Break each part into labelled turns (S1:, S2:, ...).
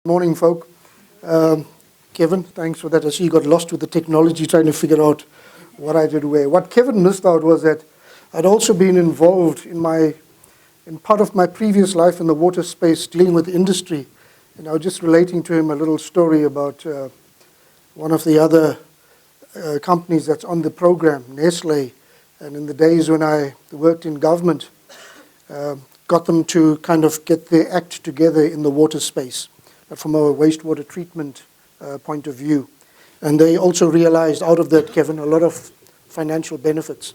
S1: Morning, folk. Kevin, thanks for that. I see you got lost with the technology trying to figure out what I did where. What Kevin missed out was that I'd also been involved in part of my previous life in the water space dealing with industry. And I was just relating to him a little story about one of the other companies that's on the program, Nestle. And in the days when I worked in government, got them to kind of get their act together in the water space from a wastewater treatment point of view. And they also realized out of that, Kevin, a lot of financial benefits.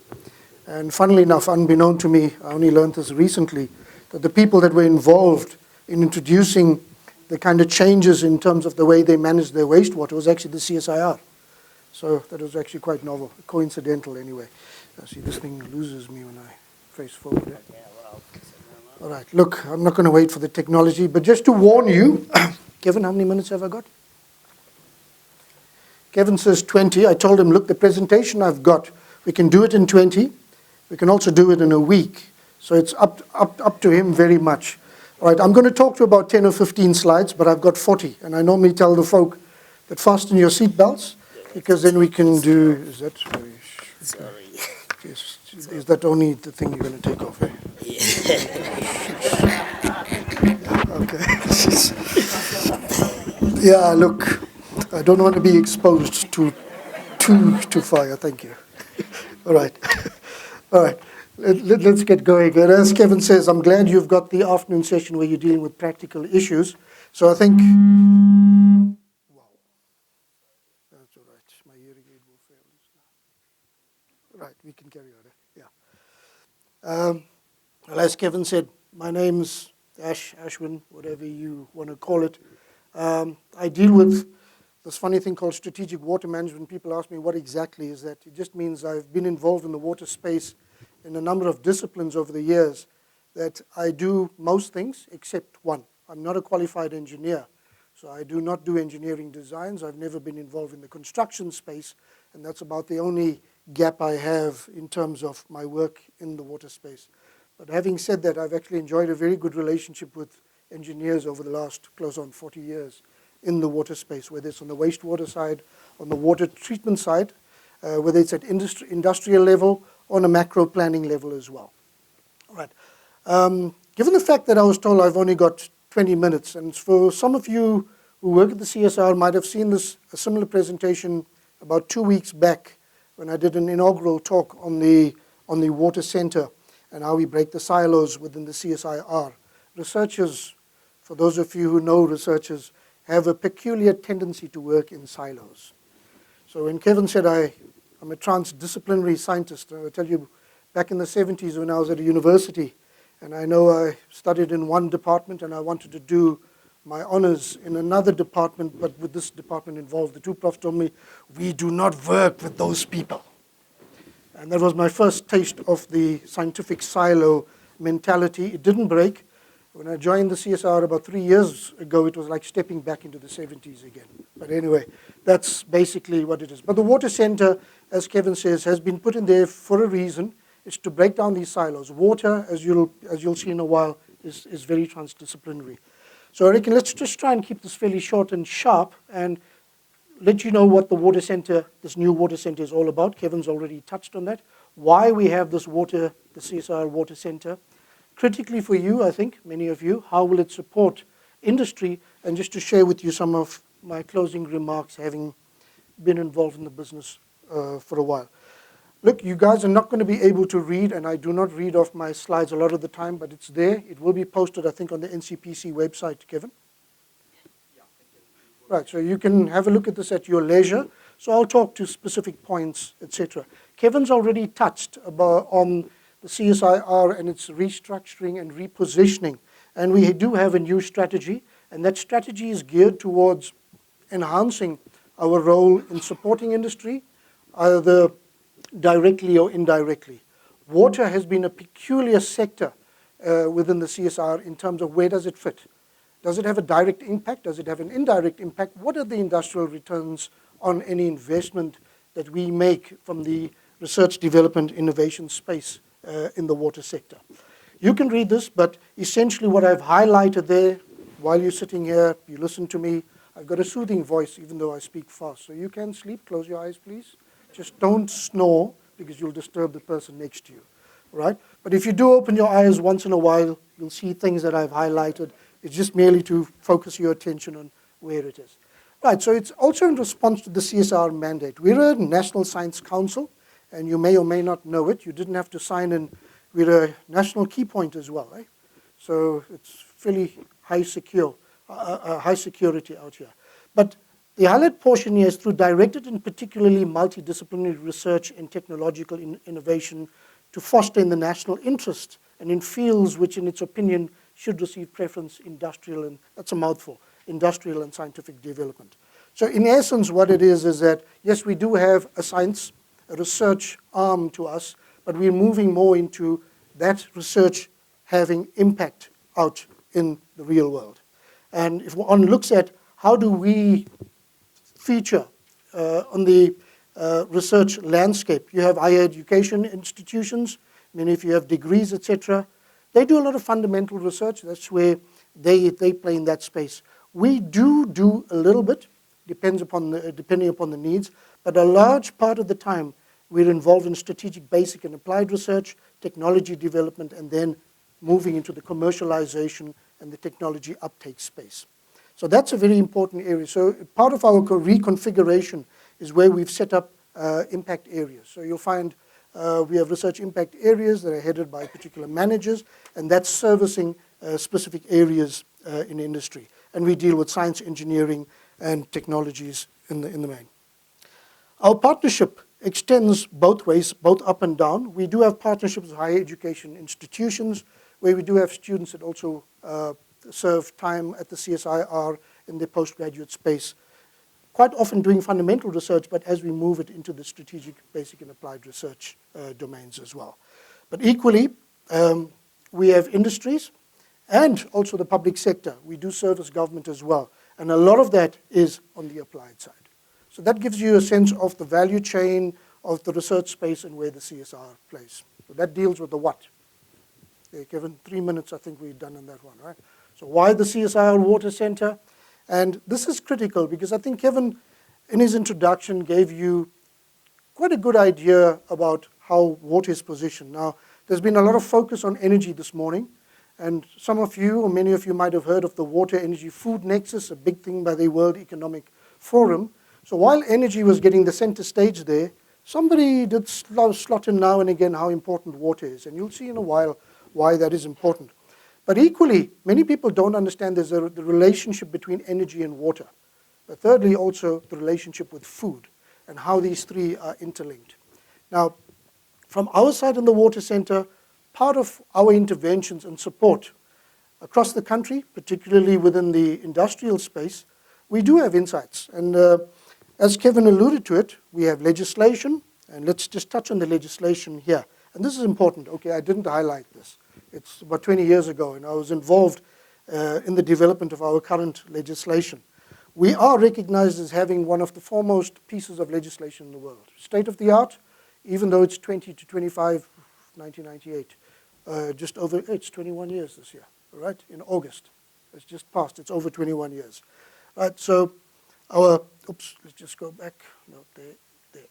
S1: And funnily enough, unbeknown to me, I only learned this recently, that the people that were involved in introducing the kind of changes in terms of the way they managed their wastewater was actually the CSIR. So that was actually quite novel, coincidental anyway. See, this thing loses me when I face forward. Eh? All right, look, I'm not going to wait for the technology, but just to warn you, Kevin, how many minutes have I got? Kevin says 20. I told him, look, the presentation I've got, we can do it in 20. We can also do it in a week. So it's up to him very much. All right, I'm going to talk to about 10 or 15 slides, but I've got 40. And I normally tell the folk that fasten your seatbelts, because then we can do, is that, sorry. Is that only the thing you're going to take off? Eh? Okay. Yeah, look, I don't want to be exposed to fire. Thank you. All right. All right. Let's get going. And as Kevin says, I'm glad you've got the afternoon session where you're dealing with practical issues. So I think, wow, that's all right. My hearing aid will fail this now. Right, we can carry on. Yeah. Well, as Kevin said, my name's Ashwin, whatever you want to call it. I deal with this funny thing called strategic water management. People ask me, what exactly is that? It just means I've been involved in the water space in a number of disciplines over the years that I do most things except one. I'm not a qualified engineer, so I do not do engineering designs. I've never been involved in the construction space, and that's about the only gap I have in terms of my work in the water space. But having said that, I've actually enjoyed a very good relationship with engineers over the last close on 40 years in the water space, whether it's on the wastewater side, on the water treatment side, whether it's at industrial level, or on a macro planning level as well. All right. Given the fact that I was told I've only got 20 minutes, and for some of you who work at the CSIR might have seen a similar presentation about 2 weeks back when I did an inaugural talk on the water center and how we break the silos within the CSIR. Researchers, for those of you who know researchers, have a peculiar tendency to work in silos. So when Kevin said I'm a transdisciplinary scientist, I'll tell you, back in the 70s when I was at a university, and I know I studied in one department and I wanted to do my honors in another department, but with this department involved, the two profs told me, we do not work with those people. And that was my first taste of the scientific silo mentality. It didn't break. When I joined the CSIR about 3 years ago, it was like stepping back into the 70s again. But anyway, that's basically what it is. But the water center, as Kevin says, has been put in there for a reason. It's to break down these silos. Water, as you'll see in a while, is very transdisciplinary. So I reckon let's just try and keep this fairly short and sharp and let you know what the water center, this new water center is all about. Kevin's already touched on that. Why we have this the CSIR water center. Critically for you, I think, many of you, how will it support industry? And just to share with you some of my closing remarks, having been involved in the business for a while. Look, you guys are not going to be able to read, and I do not read off my slides a lot of the time, but it's there. It will be posted, I think, on the NCPC website, Kevin. Right, so you can have a look at this at your leisure. So I'll talk to specific points, etc. Kevin's already touched on the CSIR and its restructuring and repositioning. And we do have a new strategy, and that strategy is geared towards enhancing our role in supporting industry, either directly or indirectly. Water has been a peculiar sector within the CSIR in terms of where does it fit. Does it have a direct impact? Does it have an indirect impact? What are the industrial returns on any investment that we make from the research, development, innovation space in the water sector? You can read this, but essentially what I've highlighted there while you're sitting here, you listen to me. I've got a soothing voice, even though I speak fast. So you can sleep. Close your eyes, please. Just don't snore, because you'll disturb the person next to you. Right? But if you do open your eyes once in a while, you'll see things that I've highlighted. It's just merely to focus your attention on where it is. Right, so it's also in response to the CSIR mandate. We're a National Science Council, and you may or may not know it. You didn't have to sign in. We're a national key point as well, right? So it's fairly high security out here. But the highlight portion here is through directed and particularly multidisciplinary research and technological innovation to foster in the national interest and in fields which, in its opinion, should receive preference, industrial, and that's a mouthful, industrial and scientific development. So in essence, what it is that, yes, we do have a research arm to us, but we're moving more into that research having impact out in the real world. And if one looks at how do we feature on the research landscape, you have higher education institutions, many if you have degrees, etc. They do a lot of fundamental research. That's where they play in that space. We do a little bit, depending upon the needs, but a large part of the time we're involved in strategic, basic, and applied research, technology development, and then moving into the commercialization and the technology uptake space. So that's a very important area. So part of our reconfiguration is where we've set up impact areas. So you'll find we have research impact areas that are headed by particular managers, and that's servicing specific areas in industry. And we deal with science, engineering, and technologies in the main. Our partnership extends both ways, both up and down. We do have partnerships with higher education institutions, where we do have students that also serve time at the CSIR in the postgraduate space, quite often doing fundamental research, but as we move it into the strategic, basic, and applied research domains as well. But equally, we have industries and also the public sector. We do service government as well, and a lot of that is on the applied side. So that gives you a sense of the value chain of the research space and where the CSIR plays. So that deals with the what. Okay, Kevin, 3 minutes I think we're done on that one, right? So why the CSIR Water Center? And this is critical because I think Kevin, in his introduction, gave you quite a good idea about how water is positioned. Now, there's been a lot of focus on energy this morning, and some of you, or many of you might have heard of the Water Energy Food Nexus, a big thing by the World Economic Forum. So while energy was getting the center stage there, somebody did slot in now and again how important water is, and you'll see in a while why that is important. But equally, many people don't understand there's the relationship between energy and water. But thirdly, also the relationship with food and how these three are interlinked. Now, from our side in the Water Center, part of our interventions and support across the country, particularly within the industrial space, we do have insights. And as Kevin alluded to it, we have legislation, and let's just touch on the legislation here. And this is important. Okay, I didn't highlight this. It's about 20 years ago, and I was involved in the development of our current legislation. We are recognized as having one of the foremost pieces of legislation in the world. State of the art, even though it's 20 to 25, 1998, just over, it's 21 years this year, all right, in August. It's just passed, it's over 21 years. Right, so our, oops, let's just go back, no, there.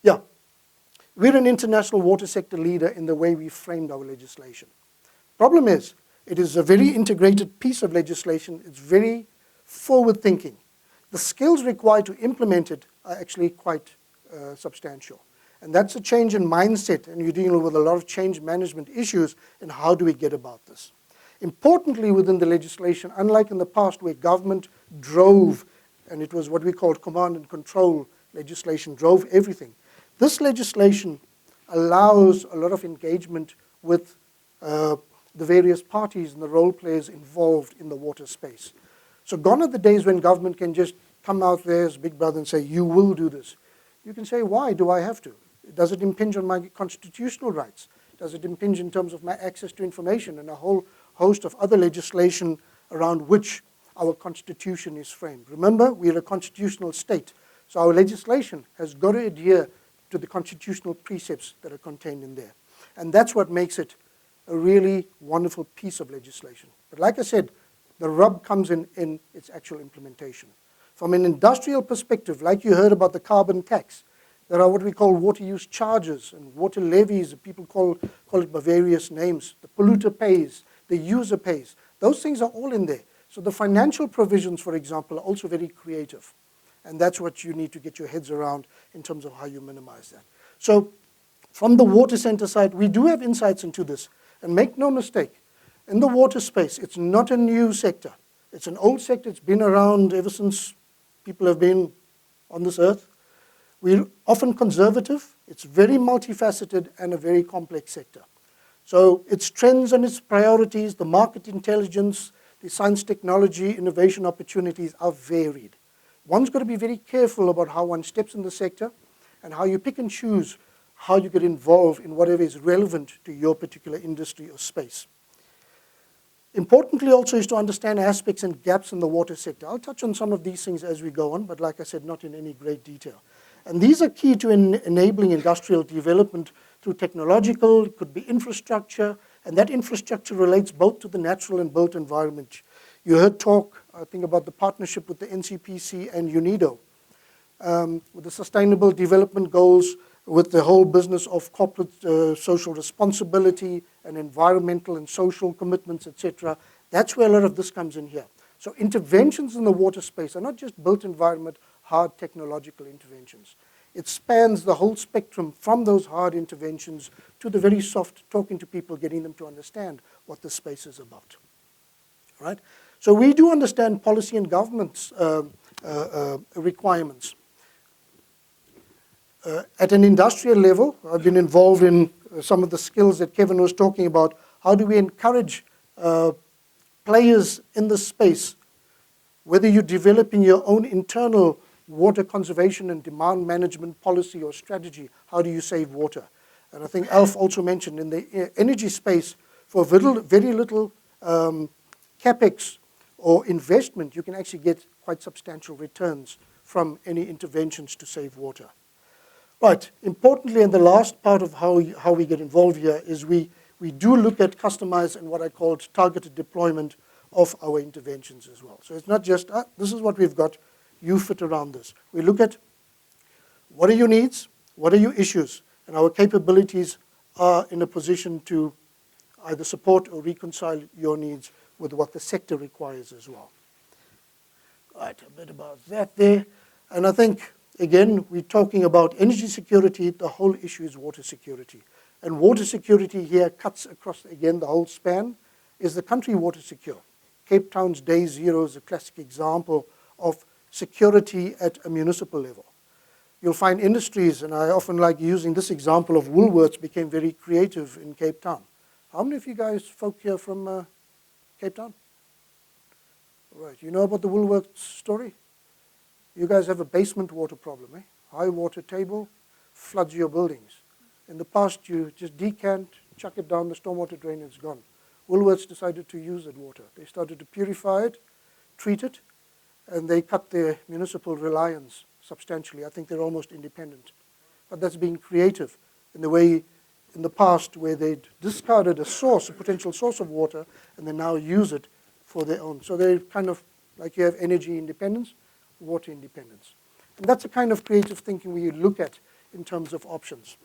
S1: Yeah. We're an international water sector leader in the way we framed our legislation. Problem is, it is a very integrated piece of legislation. It's very forward-thinking. The skills required to implement it are actually quite substantial. And that's a change in mindset, and you're dealing with a lot of change management issues, and how do we get about this? Importantly, within the legislation, unlike in the past where government drove, and it was what we called command and control legislation, drove everything, this legislation allows a lot of engagement with the various parties and the role players involved in the water space. So gone are the days when government can just come out there as big brother and say, you will do this. You can say, why do I have to? Does it impinge on my constitutional rights? Does it impinge in terms of my access to information and a whole host of other legislation around which our constitution is framed? Remember, we're a constitutional state, so our legislation has got to adhere to the constitutional precepts that are contained in there. And that's what makes it a really wonderful piece of legislation. But like I said, The rub comes in its actual implementation. From an industrial perspective, like you heard about the carbon tax, there are what we call water use charges and water levies. People call it by various names. The polluter pays, the user pays. Those things are all in there. So the financial provisions, for example, are also very creative. And that's what you need to get your heads around in terms of how you minimize that. So from the water center side, we do have insights into this. And make no mistake, in the water space, it's not a new sector. It's an old sector. It's been around ever since people have been on this earth. We're often conservative. It's very multifaceted and a very complex sector. So its trends and its priorities, the market intelligence, the science, technology, innovation opportunities are varied. One's got to be very careful about how one steps in the sector and how you pick and choose how you get involved in whatever is relevant to your particular industry or space. Importantly also is to understand aspects and gaps in the water sector. I'll touch on some of these things as we go on, but like I said, not in any great detail. And these are key to enabling industrial development through technological, it could be infrastructure, and that infrastructure relates both to the natural and built environment. You heard talk, I think, about the partnership with the NCPC and UNIDO, with the Sustainable Development Goals, with the whole business of corporate social responsibility and environmental and social commitments, etc. That's where a lot of this comes in here. So interventions in the water space are not just built environment, hard technological interventions. It spans the whole spectrum from those hard interventions to the very soft, talking to people, getting them to understand what the space is about. Right? So we do understand policy and government's requirements. At an industrial level, I've been involved in some of the skills that Kevin was talking about. How do we encourage players in the space, whether you're developing your own internal water conservation and demand management policy or strategy, how do you save water? And I think Alf also mentioned in the energy space, for very little capex or investment, you can actually get quite substantial returns from any interventions to save water. Right, importantly, and the last part of how we get involved here is we do look at customized and what I call targeted deployment of our interventions as well. So it's not just, this is what we've got, you fit around this. We look at what are your needs, what are your issues, and our capabilities are in a position to either support or reconcile your needs with what the sector requires as well. Right, a bit about that there. And I think, again, we're talking about energy security. The whole issue is water security. And water security here cuts across, again, the whole span. Is the country water secure? Cape Town's Day Zero is a classic example of security at a municipal level. You'll find industries, and I often like using this example of Woolworths became very creative in Cape Town. How many of you guys folk here from Cape Town? All right, you know about the Woolworths story? You guys have a basement water problem, eh? High water table, floods your buildings. In the past, you just decant, chuck it down the stormwater drain, it's gone. Woolworths decided to use that water. They started to purify it, treat it, and they cut their municipal reliance substantially. I think they're almost independent. But that's being creative in the way, in the past, where they'd discarded a source, a potential source of water, and they now use it for their own. So they're kind of like you have energy independence, water independence. And that's the kind of creative thinking we look at in terms of options.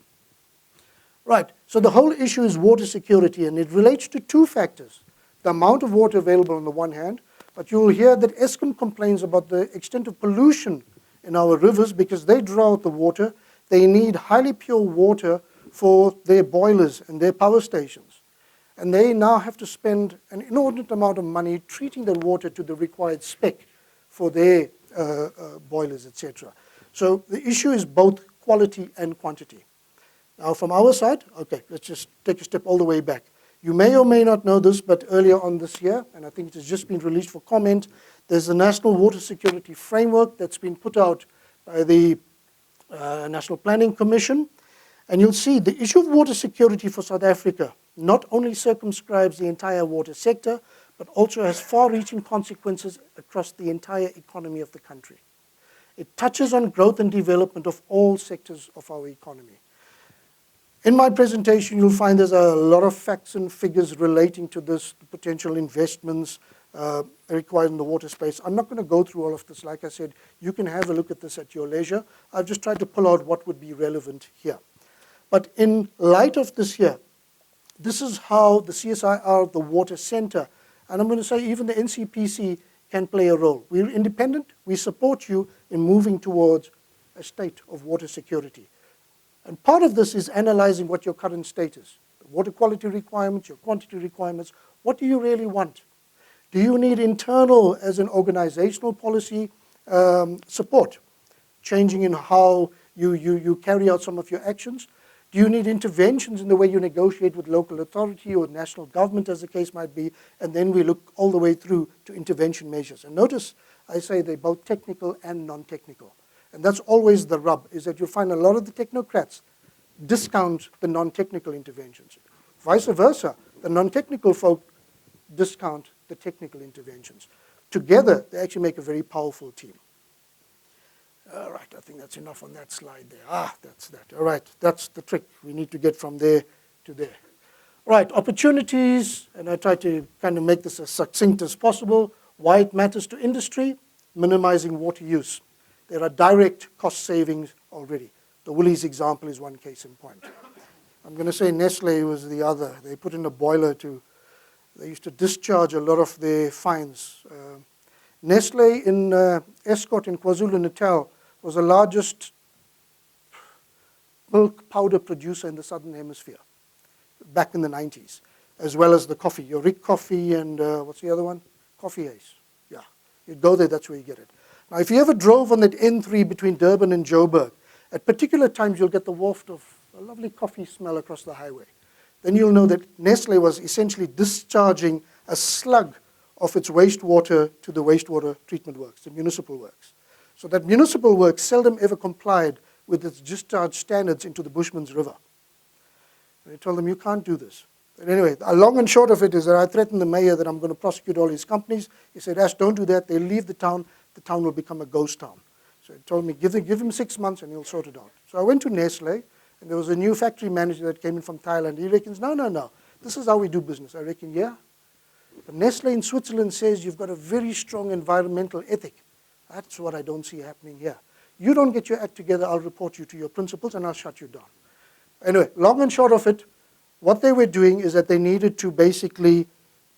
S1: Right, so the whole issue is water security, and it relates to two factors. The amount of water available on the one hand, but you'll hear that Eskom complains about the extent of pollution in our rivers because they draw out the water. They need highly pure water for their boilers and their power stations. And they now have to spend an inordinate amount of money treating the water to the required spec for their boilers, etc. So the issue is both quality and quantity. Now from our side, okay, let's just take a step all the way back. You may or may not know this, but earlier on this year, and I think it has just been released for comment, there's a National Water Security Framework that's been put out by the National Planning Commission. And you'll see the issue of water security for South Africa not only circumscribes the entire water sector, but also has far-reaching consequences across the entire economy of the country. It touches on growth and development of all sectors of our economy. In my presentation, you'll find there's a lot of facts and figures relating to this, the potential investments, required in the water space. I'm not going to go through all of this. Like I said, you can have a look at this at your leisure. I've just tried to pull out what would be relevant here. But in light of this here, this is how the CSIR, the Water Center, and I'm going to say even the NCPC can play a role. We're independent. We support you in moving towards a state of water security. And part of this is analyzing what your current state is. The water quality requirements, your quantity requirements. What do you really want? Do you need internal, as an organizational policy, support? Changing in how you carry out some of your actions? Do you need interventions in the way you negotiate with local authority or national government, as the case might be? And then we look all the way through to intervention measures. And notice I say they're both technical and non-technical. And that's always the rub, is that you'll find a lot of the technocrats discount the non-technical interventions. Vice versa, the non-technical folk discount the technical interventions. Together, they actually make a very powerful team. All right, I think that's enough on that slide there. That's that. All right, that's the trick. We need to get from there to there. All right, opportunities, and I try to kind of make this as succinct as possible. Why it matters to industry, minimizing water use. There are direct cost savings already. The Woolies example is one case in point. I'm going to say Nestle was the other. They put in a boiler they used to discharge a lot of their fines. Nestle in Eskom in KwaZulu-Natal was the largest milk powder producer in the Southern Hemisphere back in the 90s, as well as the coffee. Your Rick Coffee and what's the other one? Coffee Ace. Yeah, you go there, that's where you get it. Now, if you ever drove on that N3 between Durban and Joburg, at particular times you'll get the waft of a lovely coffee smell across the highway. Then you'll know that Nestle was essentially discharging a slug of its wastewater to the wastewater treatment works, the municipal works. So that municipal works seldom ever complied with its discharge standards into the Bushman's River. And they told them, you can't do this. But anyway, a long and short of it is that I threatened the mayor that I'm going to prosecute all his companies. He said, Ash, don't do that. They'll leave the town will become a ghost town. So he told me, give him 6 months and he'll sort it out. So I went to Nestle, and there was a new factory manager that came in from Thailand. He reckons, no, this is how we do business. I reckon, yeah. But Nestle in Switzerland says you've got a very strong environmental ethic. That's what I don't see happening here. You don't get your act together, I'll report you to your principals and I'll shut you down. Anyway, long and short of it, what they were doing is that they needed to basically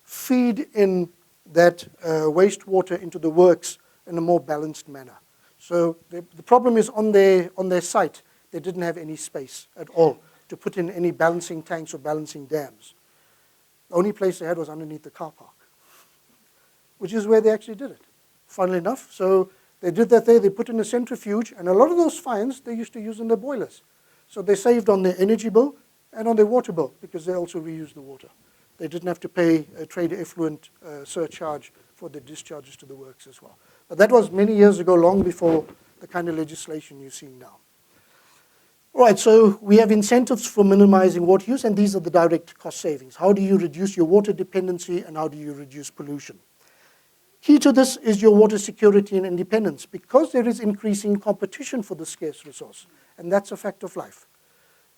S1: feed in that wastewater into the works in a more balanced manner. So the problem is on their site, they didn't have any space at all to put in any balancing tanks or balancing dams. The only place they had was underneath the car park, which is where they actually did it, funnily enough. So they did that there, they put in a centrifuge, and a lot of those fines they used to use in their boilers. So they saved on their energy bill and on their water bill because they also reused the water. They didn't have to pay a trade effluent surcharge for the discharges to the works as well. But that was many years ago, long before the kind of legislation you're seeing now. All right, so we have incentives for minimizing water use, and these are the direct cost savings. How do you reduce your water dependency, and how do you reduce pollution? Key to this is your water security and independence, because there is increasing competition for the scarce resource, and that's a fact of life.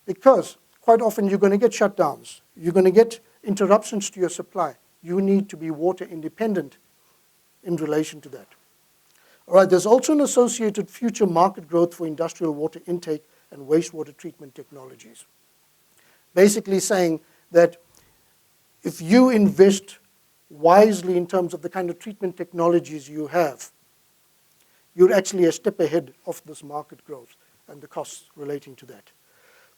S1: Because quite often you're going to get shutdowns, you're going to get interruptions to your supply. You need to be water independent in relation to that. All right, there's also an associated future market growth for industrial water intake and wastewater treatment technologies. Basically saying that if you invest wisely in terms of the kind of treatment technologies you have, you're actually a step ahead of this market growth and the costs relating to that.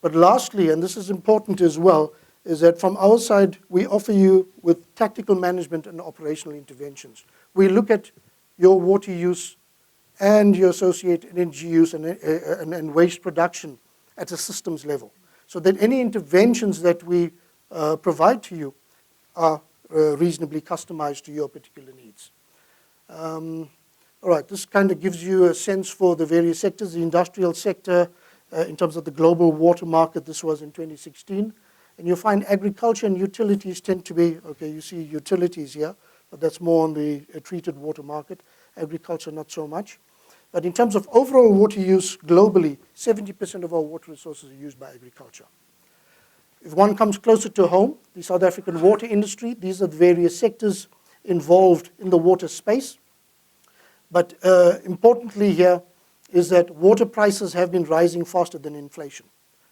S1: But lastly, and this is important as well, is that from our side, we offer you with tactical management and operational interventions. We look at your water use and your associated energy use and waste production at a systems level, so that any interventions that we provide to you are reasonably customized to your particular needs. All right, this kind of gives you a sense for the various sectors. The industrial sector, in terms of the global water market, this was in 2016. And you'll find agriculture and utilities tend to be, okay, you see utilities here, but that's more on the treated water market. Agriculture, not so much. But in terms of overall water use globally, 70% of our water resources are used by agriculture. If one comes closer to home, the South African water industry, these are the various sectors involved in the water space. But importantly here is that water prices have been rising faster than inflation.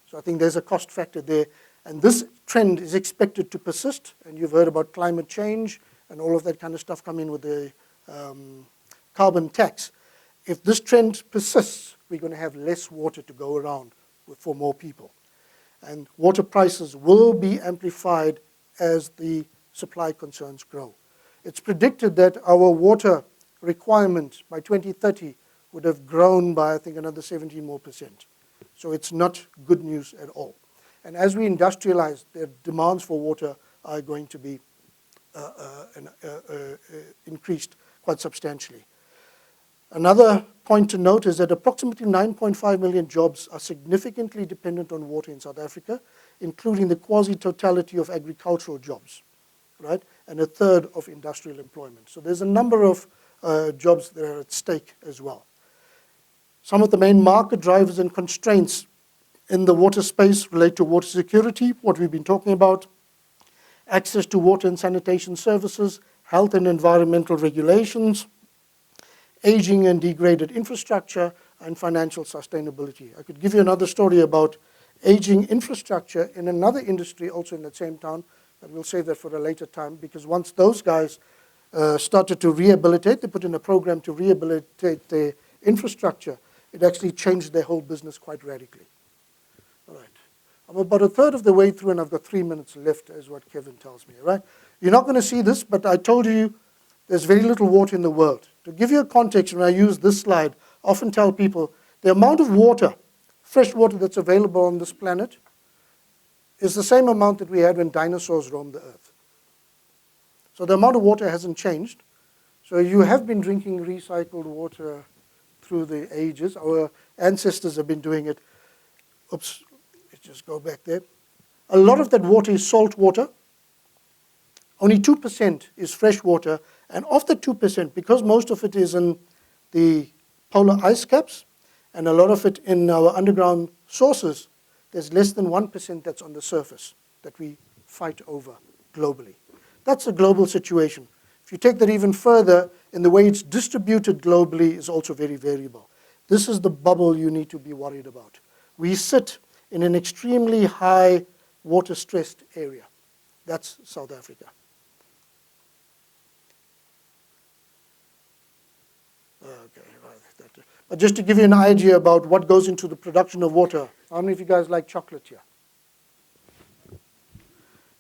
S1: So I think there's a cost factor there. And this trend is expected to persist. And you've heard about climate change and all of that kind of stuff coming with the carbon tax. If this trend persists, we're going to have less water to go around for more people. And water prices will be amplified as the supply concerns grow. It's predicted that our water requirement by 2030 would have grown by, I think, another 17% more. So it's not good news at all. And as we industrialize, the demands for water are going to be increased quite substantially. Another point to note is that approximately 9.5 million jobs are significantly dependent on water in South Africa, including the quasi-totality of agricultural jobs, right? And a third of industrial employment. So there's a number of jobs that are at stake as well. Some of the main market drivers and constraints in the water space relate to water security, what we've been talking about, access to water and sanitation services, health and environmental regulations, aging and degraded infrastructure, and financial sustainability. I could give you another story about aging infrastructure in another industry also in that same town, but we'll save that for a later time, because once those guys started to rehabilitate, they put in a program to rehabilitate their infrastructure, it actually changed their whole business quite radically. All right. I'm about a third of the way through and I've got 3 minutes left, is what Kevin tells me, all right? You're not going to see this, but I told you there's very little water in the world. To give you a context, when I use this slide, I often tell people the amount of water, fresh water that's available on this planet is the same amount that we had when dinosaurs roamed the earth. So the amount of water hasn't changed. So you have been drinking recycled water through the ages. Our ancestors have been doing it. Oops, let's just go back there. A lot of that water is salt water. Only 2% is fresh water. And of the 2%, because most of it is in the polar ice caps and a lot of it in our underground sources, there's less than 1% that's on the surface that we fight over globally. That's a global situation. If you take that even further, in the way it's distributed globally is also very variable. This is the bubble you need to be worried about. We sit in an extremely high water-stressed area. That's South Africa. Okay, right. But just to give you an idea about what goes into the production of water, how many of you guys like chocolate here?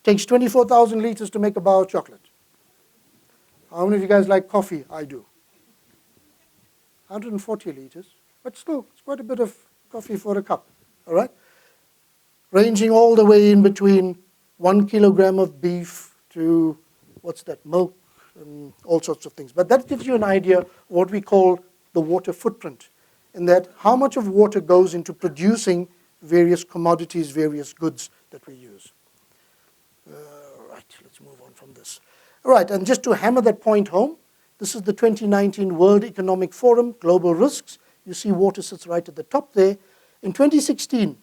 S1: Takes 24,000 liters to make a bar of chocolate. How many of you guys like coffee? I do. 140 liters, but still, it's quite a bit of coffee for a cup, all right? Ranging all the way in between 1 kilogram of beef to, what's that, milk, and all sorts of things. But that gives you an idea of what we call the water footprint, in that how much of water goes into producing various commodities, various goods that we use. Right, let's move on from this. All right, and just to hammer that point home, this is the 2019 World Economic Forum, Global Risks. You see water sits right at the top there. In 2016,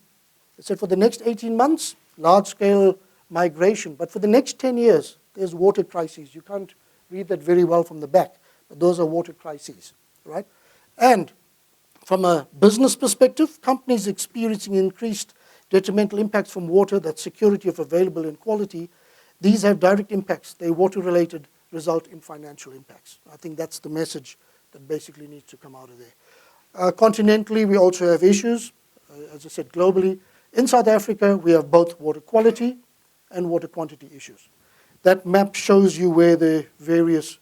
S1: it said for the next 18 months, large-scale migration. But for the next 10 years, there's water crises. You can't read that very well from the back, but those are water crises, right? And from a business perspective, companies experiencing increased detrimental impacts from water, that's security of available and quality, these have direct impacts. They're water-related, result in financial impacts. I think that's the message that basically needs to come out of there. Continentally, we also have issues, as I said, globally. In South Africa, we have both water quality and water quantity issues. That map shows you where the various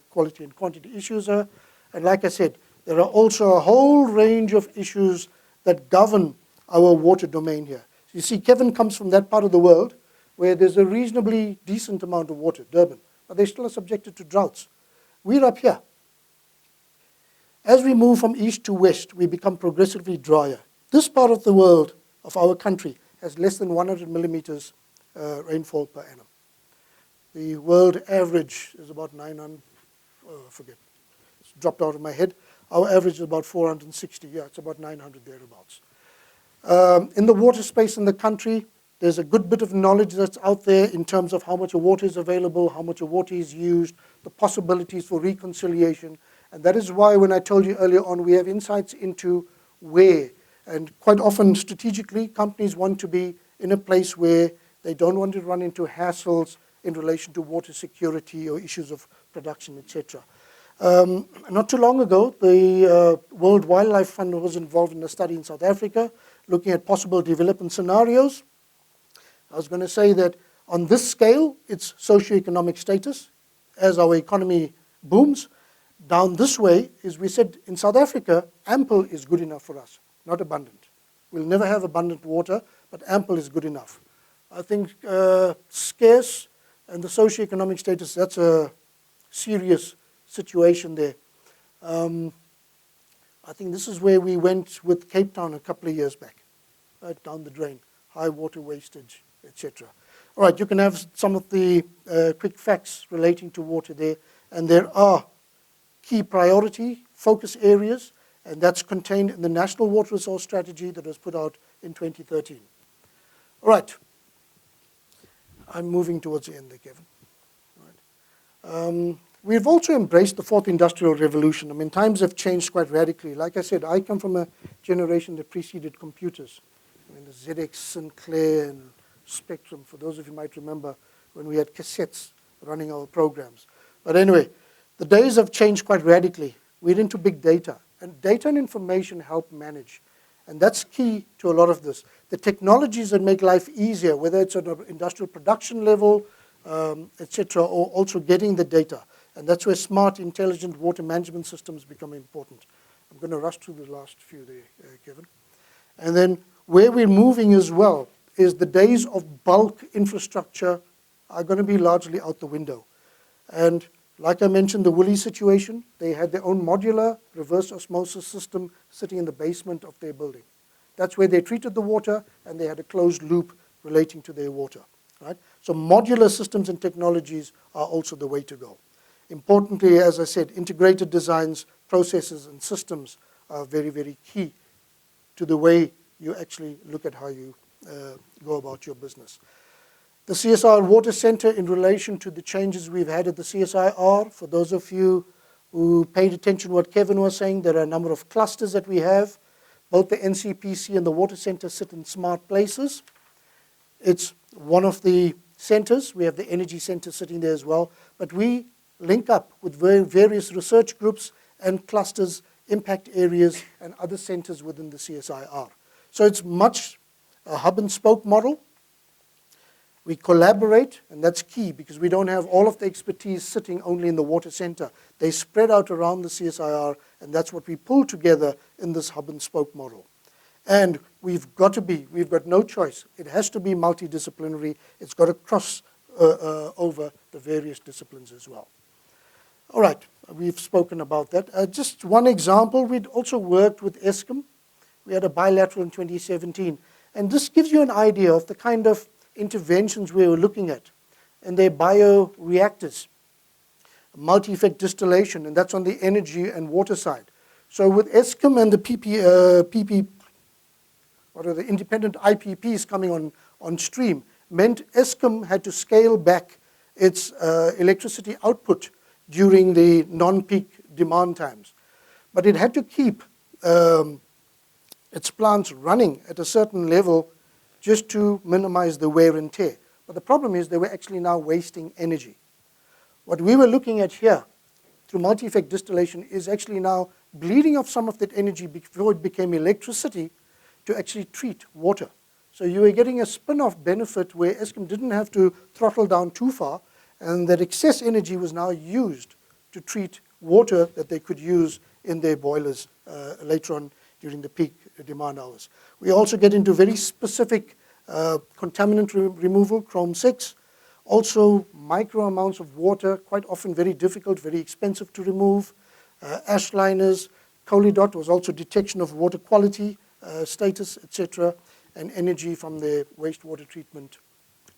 S1: quality and quantity issues are. And like I said, there are also a whole range of issues that govern our water domain here. You see, Kevin comes from that part of the world where there's a reasonably decent amount of water, Durban, but they still are subjected to droughts. We're up here. As we move from east to west, we become progressively drier. This part of the world, of our country, has less than 100 millimeters rainfall per annum. The world average is about 900, forget, it's dropped out of my head. Our average is about 460, yeah, it's about 900 thereabouts. In the water space in the country, There's a good bit of knowledge that's out there in terms of how much of water is available, how much of water is used, the possibilities for reconciliation. And that is why when I told you earlier on, we have insights into where. And quite often, strategically, companies want to be in a place where they don't want to run into hassles in relation to water security or issues of production, etc. Not too long ago, the World Wildlife Fund was involved in a study in South Africa looking at possible development scenarios. I was going to say that on this scale, it's socioeconomic status as our economy booms. Down this way is we said in South Africa, ample is good enough for us, not abundant. We'll never have abundant water, but ample is good enough. I think scarce and the socioeconomic status, that's a serious situation there. I think this is where we went with Cape Town a couple of years back, right down the drain, high water wastage, etc. All right, you can have some of the quick facts relating to water there, and there are key priority focus areas, and that's contained in the National Water Resource Strategy that was put out in 2013. All right, I'm moving towards the end there, Kevin. All right. We've also embraced the fourth industrial revolution. I mean, times have changed quite radically. Like I said, I come from a generation that preceded computers. I mean, the ZX, Sinclair, and Spectrum, for those of you who might remember when we had cassettes running our programs. But anyway, the days have changed quite radically. We're into big data, and data and information help manage. And that's key to a lot of this. The technologies that make life easier, whether it's at an industrial production level, etc., or also getting the data. And that's where smart, intelligent water management systems become important. I'm going to rush through the last few there, Kevin. And then where we're moving as well is the days of bulk infrastructure are going to be largely out the window. And like I mentioned, the Woolly situation, they had their own modular reverse osmosis system sitting in the basement of their building. That's where they treated the water, and they had a closed loop relating to their water. Right? So modular systems and technologies are also the way to go. Importantly, as I said, integrated designs, processes, and systems are very, very key to the way you actually look at how you go about your business. The CSIR Water Center, in relation to the changes we've had at the CSIR, for those of you who paid attention to what Kevin was saying, there are a number of clusters that we have. Both the NCPC and the Water Center sit in smart places. It's one of the centers. We have the Energy Center sitting there as well. But we link up with various research groups and clusters, impact areas, and other centers within the CSIR. So it's much a hub and spoke model. We collaborate, and that's key because we don't have all of the expertise sitting only in the water center. They spread out around the CSIR, and that's what we pull together in this hub and spoke model. And we've got no choice. It has to be multidisciplinary. It's got to cross over the various disciplines as well. All right, we've spoken about that. Just one example, we'd also worked with Eskom. We had a bilateral in 2017. And this gives you an idea of the kind of interventions we were looking at in their bioreactors, multi-effect distillation, and that's on the energy and water side. So with Eskom and the the independent IPPs coming on stream, meant Eskom had to scale back its electricity output during the non-peak demand times. But it had to keep its plants running at a certain level just to minimize the wear and tear. But the problem is they were actually now wasting energy. What we were looking at here through multi-effect distillation is actually now bleeding off some of that energy before it became electricity to actually treat water. So you were getting a spin-off benefit where Eskom didn't have to throttle down too far, and that excess energy was now used to treat water that they could use in their boilers later on during the peak demand hours. We also get into very specific contaminant removal, chrome-6, also micro amounts of water, quite often very difficult, very expensive to remove, ash liners. Colidot was also detection of water quality status, etc., and energy from the wastewater treatment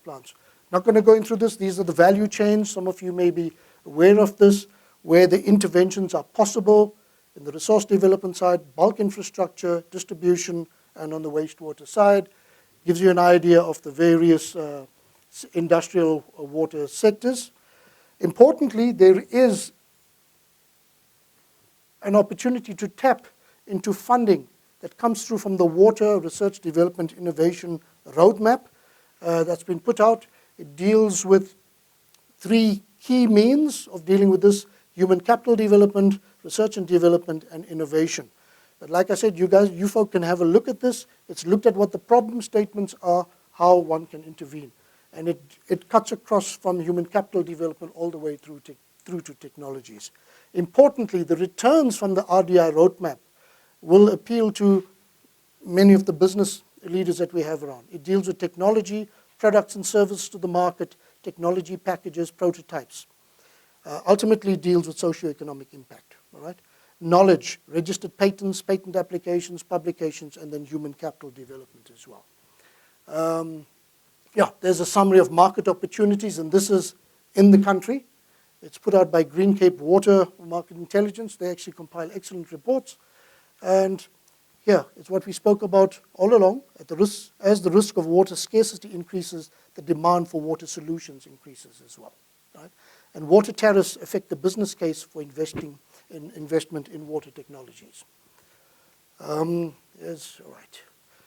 S1: plants. Not going to go into this. These are the value chains. Some of you may be aware of this, where the interventions are possible in the resource development side, bulk infrastructure, distribution, and on the wastewater side. gives you an idea of the various industrial water sectors. Importantly, there is an opportunity to tap into funding that comes through from the Water Research Development Innovation Roadmap that's been put out. It deals with 3 key means of dealing with this: human capital development, research and development, and innovation. But like I said, you folk can have a look at this. It's looked at what the problem statements are, how one can intervene. And it cuts across from human capital development all the way through to technologies. Importantly, the returns from the RDI roadmap will appeal to many of the business leaders that we have around. It deals with technology, products and services to the market, technology packages, prototypes. Ultimately, it deals with socioeconomic impact. All right? Knowledge, registered patents, patent applications, publications, and then human capital development as well. Yeah, there's a summary of market opportunities, and this is in the country. It's put out by Green Cape Water Market Intelligence. They actually compile excellent reports. And here, it's what we spoke about all along. As the risk of water scarcity increases, the demand for water solutions increases as well. Right? And water tariffs affect the business case for investment in water technologies. Yes, all right.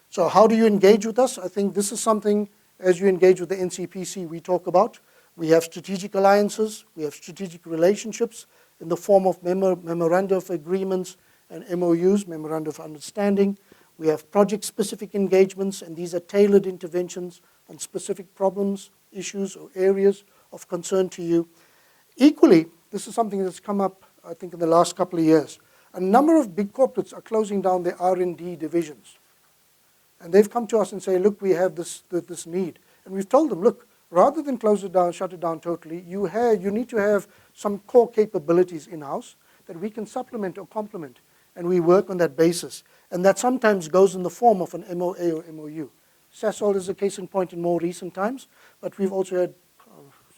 S1: So how do you engage with us? I think this is something, as you engage with the NCPC, we talk about. We have strategic alliances, we have strategic relationships in the form of memoranda of agreements and MOUs, memoranda of understanding. We have project-specific engagements, and these are tailored interventions on specific problems, issues, or areas of concern to you. Equally, this is something that's come up, I think, in the last couple of years. A number of big corporates are closing down their R&D divisions. And they've come to us and say, look, we have this need. And we've told them, look, rather than close it down, shut it down totally, you need to have some core capabilities in-house that we can supplement or complement, and we work on that basis. And that sometimes goes in the form of an MOA or MOU. Sasol is a case in point in more recent times, but we've also had, I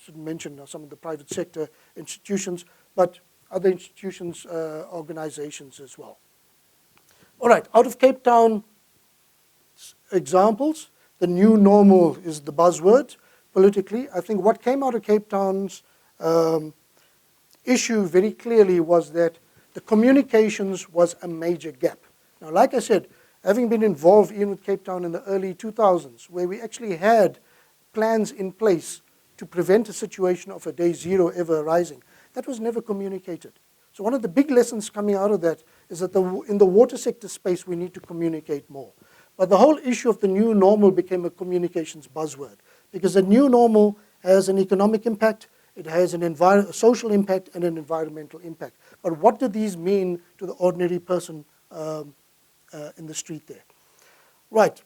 S1: shouldn't mention some of the private sector institutions, but other institutions, organizations as well. All right, out of Cape Town examples, the new normal is the buzzword. Politically, I think what came out of Cape Town's issue very clearly was that the communications was a major gap. Now, like I said, having been involved even with Cape Town in the early 2000s, where we actually had plans in place to prevent a situation of a day zero ever arising, that was never communicated. So one of the big lessons coming out of that is that in the water sector space, we need to communicate more. But the whole issue of the new normal became a communications buzzword, because the new normal has an economic impact, it has a social impact, and an environmental impact. But what do these mean to the ordinary person in the street there? Right.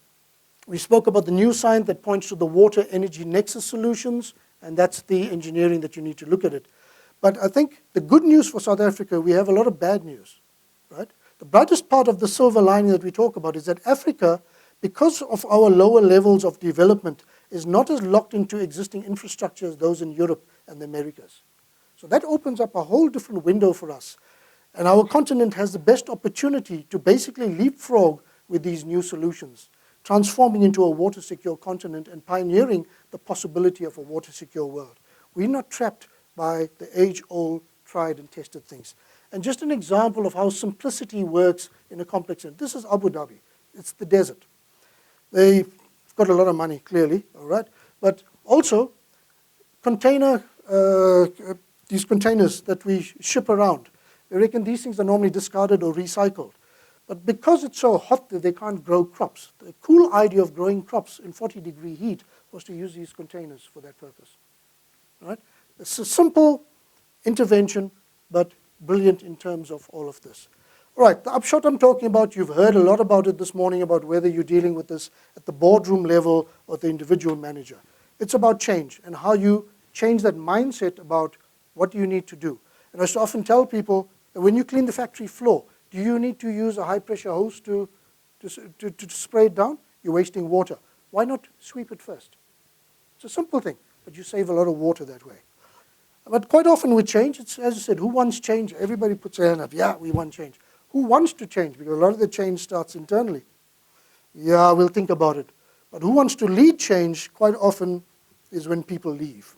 S1: We spoke about the new sign that points to the water energy nexus solutions, and that's the engineering that you need to look at it. But I think the good news for South Africa, we have a lot of bad news, right? The brightest part of the silver lining that we talk about is that Africa, because of our lower levels of development, is not as locked into existing infrastructure as those in Europe and the Americas. So that opens up a whole different window for us. And our continent has the best opportunity to basically leapfrog with these new solutions, transforming into a water-secure continent and pioneering the possibility of a water-secure world. We're not trapped by the age-old, tried and tested things. And just an example of how simplicity works in a complex center. This is Abu Dhabi. It's the desert. They've got a lot of money, clearly, all right? But also, these containers that we ship around, they reckon these things are normally discarded or recycled. But because it's so hot that they can't grow crops, the cool idea of growing crops in 40-degree heat was to use these containers for that purpose. All right? It's a simple intervention, but brilliant in terms of all of this. All right, the upshot I'm talking about, you've heard a lot about it this morning, about whether you're dealing with this at the boardroom level or the individual manager. It's about change and how you change that mindset about what you need to do. And I used to often tell people that when you clean the factory floor, do you need to use a high-pressure hose to spray it down? You're wasting water. Why not sweep it first? It's a simple thing, but you save a lot of water that way. But quite often with change, it's, as I said, who wants change? Everybody puts their hand up. Yeah, we want change. Who wants to change? Because a lot of the change starts internally. Yeah, we'll think about it. But who wants to lead change quite often is when people leave,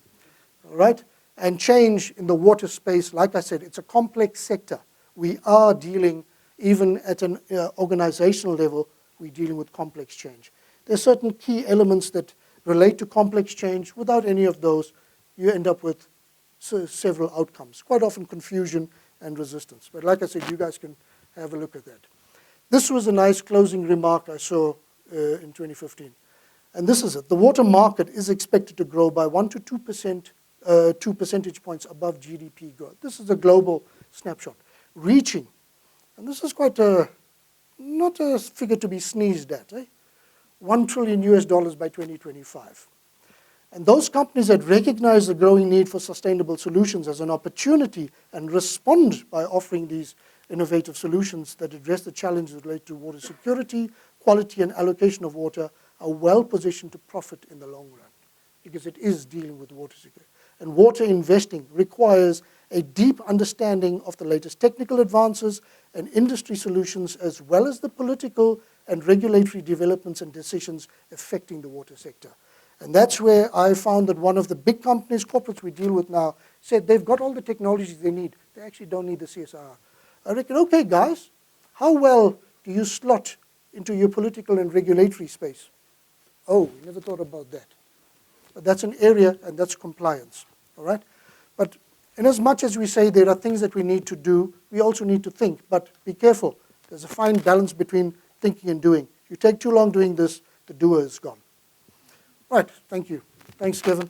S1: all right? And change in the water space, like I said, it's a complex sector. We are dealing, even at an organizational level, we're dealing with complex change. There are certain key elements that relate to complex change. Without any of those, you end up with several outcomes, quite often confusion and resistance. But like I said, you guys can have a look at that. This was a nice closing remark I saw in 2015. And this is it. The water market is expected to grow by 1 to 2%, 2 percentage points above GDP growth. This is a global snapshot. Reaching, and this is quite not a figure to be sneezed at, $1 trillion by 2025. And those companies that recognize the growing need for sustainable solutions as an opportunity and respond by offering these innovative solutions that address the challenges related to water security, quality, and allocation of water are well positioned to profit in the long run, because it is dealing with water security. And water investing requires a deep understanding of the latest technical advances and industry solutions, as well as the political and regulatory developments and decisions affecting the water sector. And that's where I found that one of the big companies, corporates we deal with now, said they've got all the technologies they need. They actually don't need the CSIR. I reckon, okay, guys, how well do you slot into your political and regulatory space? Oh, we never thought about that. But that's an area, and that's compliance, all right? But in as much as we say there are things that we need to do, we also need to think. But be careful. There's a fine balance between thinking and doing. If you take too long doing this, the doer is gone. Right, thank you. Thanks, Kevin.